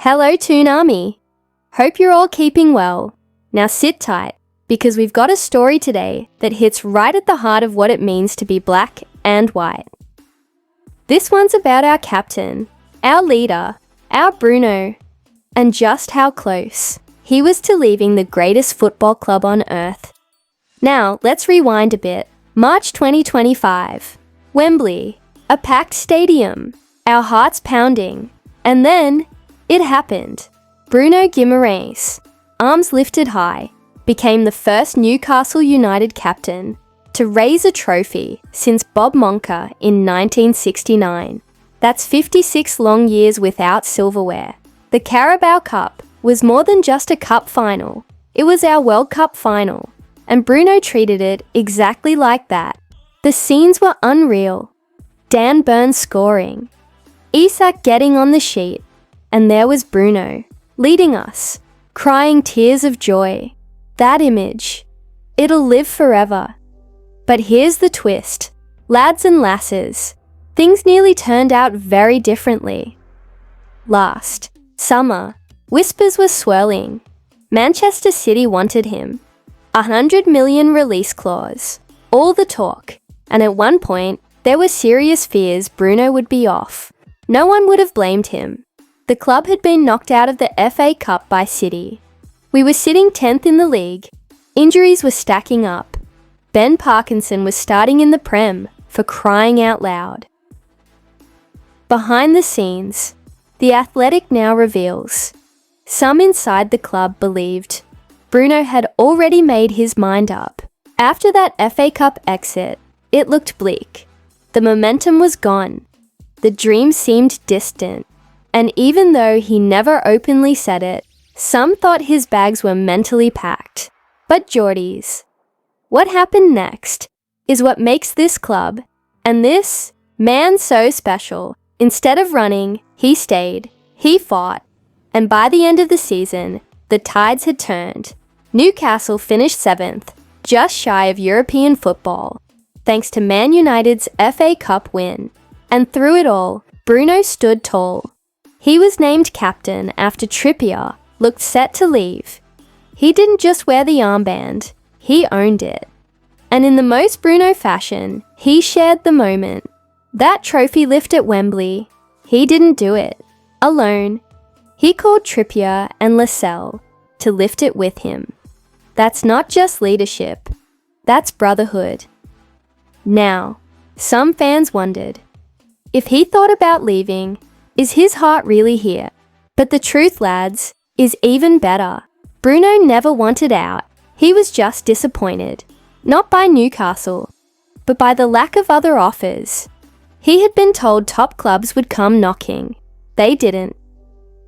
Hello, Toon Army. Hope you're all keeping well. Now sit tight, because we've got a story today that hits right at the heart of what it means to be black and white. This one's about our captain, our leader, our Bruno, and just how close he was to leaving the greatest football club on earth. Now, let's rewind a bit. March 2025. Wembley, a packed stadium, our hearts pounding, and then it happened. Bruno Guimaraes, arms lifted high, became the first Newcastle United captain to raise a trophy since Bob Monka in 1969. That's 56 long years without silverware. The Carabao Cup was more than just a cup final. It was our World Cup final, and Bruno treated it exactly like that. The scenes were unreal. Dan Burns scoring, Isak getting on the sheet, and there was Bruno, leading us, crying tears of joy. That image, it'll live forever. But here's the twist. Lads and lasses, things nearly turned out very differently. Last summer, whispers were swirling. Manchester City wanted him. 100 million release clause, all the talk. And at one point, there were serious fears Bruno would be off. No one would have blamed him. The club had been knocked out of the FA Cup by City. We were sitting 10th in the league. Injuries were stacking up. Ben Parkinson was starting in the Prem, for crying out loud. Behind the scenes, The Athletic now reveals, some inside the club believed Bruno had already made his mind up. After that FA Cup exit, it looked bleak. The momentum was gone. The dream seemed distant. And even though he never openly said it, some thought his bags were mentally packed. But Geordies, what happened next is what makes this club, and this man so special. Instead of running, he stayed, he fought, and by the end of the season, the tides had turned. Newcastle finished 7th, just shy of European football, thanks to Man United's FA Cup win. And through it all, Bruno stood tall. He was named captain after Trippier looked set to leave. He didn't just wear the armband, he owned it. And in the most Bruno fashion, he shared the moment. That trophy lift at Wembley, he didn't do it alone. He called Trippier and Lascelles to lift it with him. That's not just leadership, that's brotherhood. Now, some fans wondered, if he thought about leaving, is his heart really here? But the truth, lads, is even better. Bruno never wanted out. He was just disappointed. Not by Newcastle, but by the lack of other offers. He had been told top clubs would come knocking. They didn't.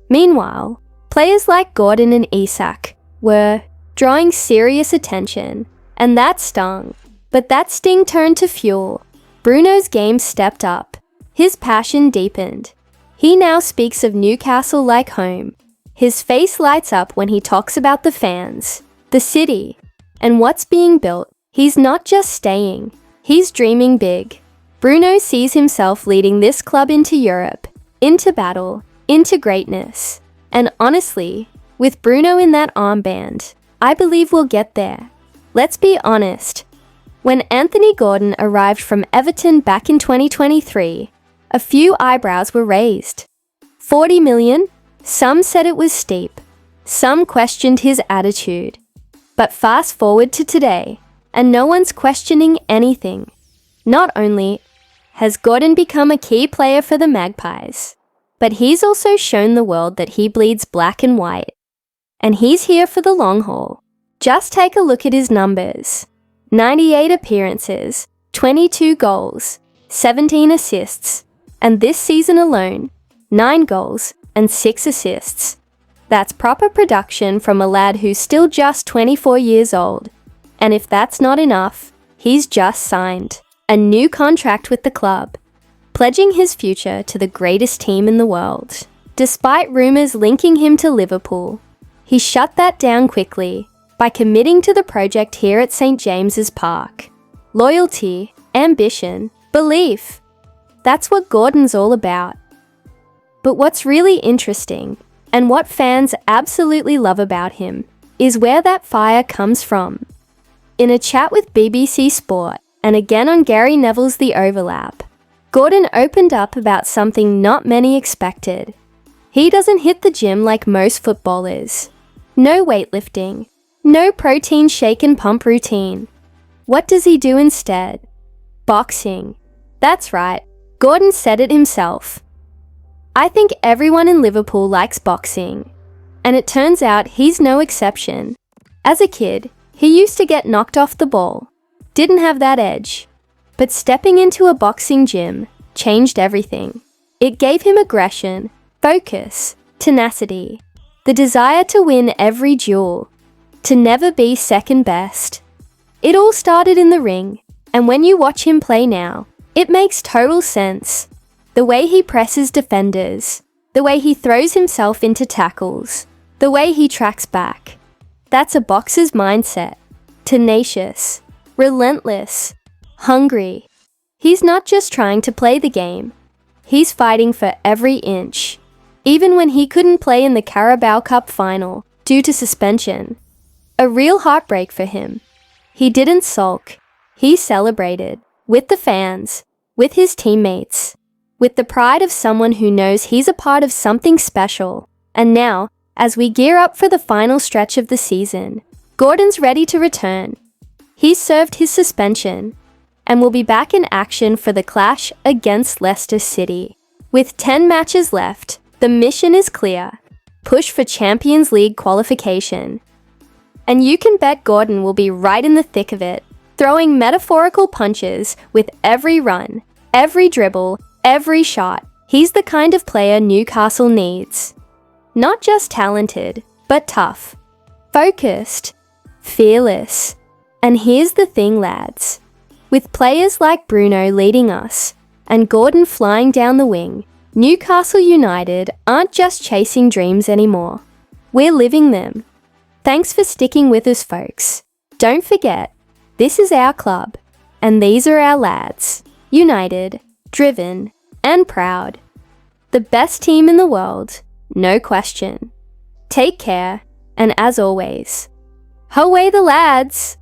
Meanwhile, players like Gordon and Isak were drawing serious attention, and that stung. But that sting turned to fuel. Bruno's game stepped up. His passion deepened. He now speaks of Newcastle like home. His face lights up when he talks about the fans, the city, and what's being built. He's not just staying, he's dreaming big. Bruno sees himself leading this club into Europe, into battle, into greatness. And honestly, with Bruno in that armband, I believe we'll get there. Let's be honest. When Anthony Gordon arrived from Everton back in 2023, a few eyebrows were raised. 40 million? Some said it was steep. Some questioned his attitude. But fast forward to today, and no one's questioning anything. Not only has Gordon become a key player for the Magpies, but he's also shown the world that he bleeds black and white. And he's here for the long haul. Just take a look at his numbers. 98 appearances, 22 goals, 17 assists, and this season alone, 9 goals and 6 assists. That's proper production from a lad who's still just 24 years old. And if that's not enough, he's just signed a new contract with the club, pledging his future to the greatest team in the world. Despite rumours linking him to Liverpool, he shut that down quickly by committing to the project here at St. James's Park. Loyalty, ambition, belief. That's what Gordon's all about. But what's really interesting And what fans absolutely love about him is where that fire comes from. In a chat with BBC Sport, and again on Gary Neville's The Overlap, Gordon opened up about something not many expected. He doesn't hit the gym like most footballers. No weightlifting. No protein shake and pump routine. What does he do instead? Boxing. That's right, Gordon said it himself. I think everyone in Liverpool likes boxing, and it turns out he's no exception. As a kid, he used to get knocked off the ball, didn't have that edge, but stepping into a boxing gym changed everything. It gave him aggression, focus, tenacity, the desire to win every duel, to never be second best. It all started in the ring, and when you watch him play now, it makes total sense. The way he presses defenders, the way he throws himself into tackles, the way he tracks back. That's a boxer's mindset. Tenacious, relentless, hungry. He's not just trying to play the game. He's fighting for every inch. Even when he couldn't play in the Carabao Cup final due to suspension. A real heartbreak for him. He didn't sulk. He celebrated. With the fans. With his teammates. With the pride of someone who knows he's a part of something special. And now, as we gear up for the final stretch of the season, Gordon's ready to return. He's served his suspension and will be back in action for the clash against Leicester City. With 10 matches left, the mission is clear. Push for Champions League qualification. And you can bet Gordon will be right in the thick of it, throwing metaphorical punches with every run, every dribble, every shot. He's the kind of player Newcastle needs. Not just talented, but tough, focused, fearless. And here's the thing, lads. With players like Bruno leading us, and Gordon flying down the wing, Newcastle United aren't just chasing dreams anymore. We're living them. Thanks for sticking with us, folks. Don't forget, this is our club, and these are our lads. United, driven, and proud. The best team in the world, no question. Take care, and as always, away the lads!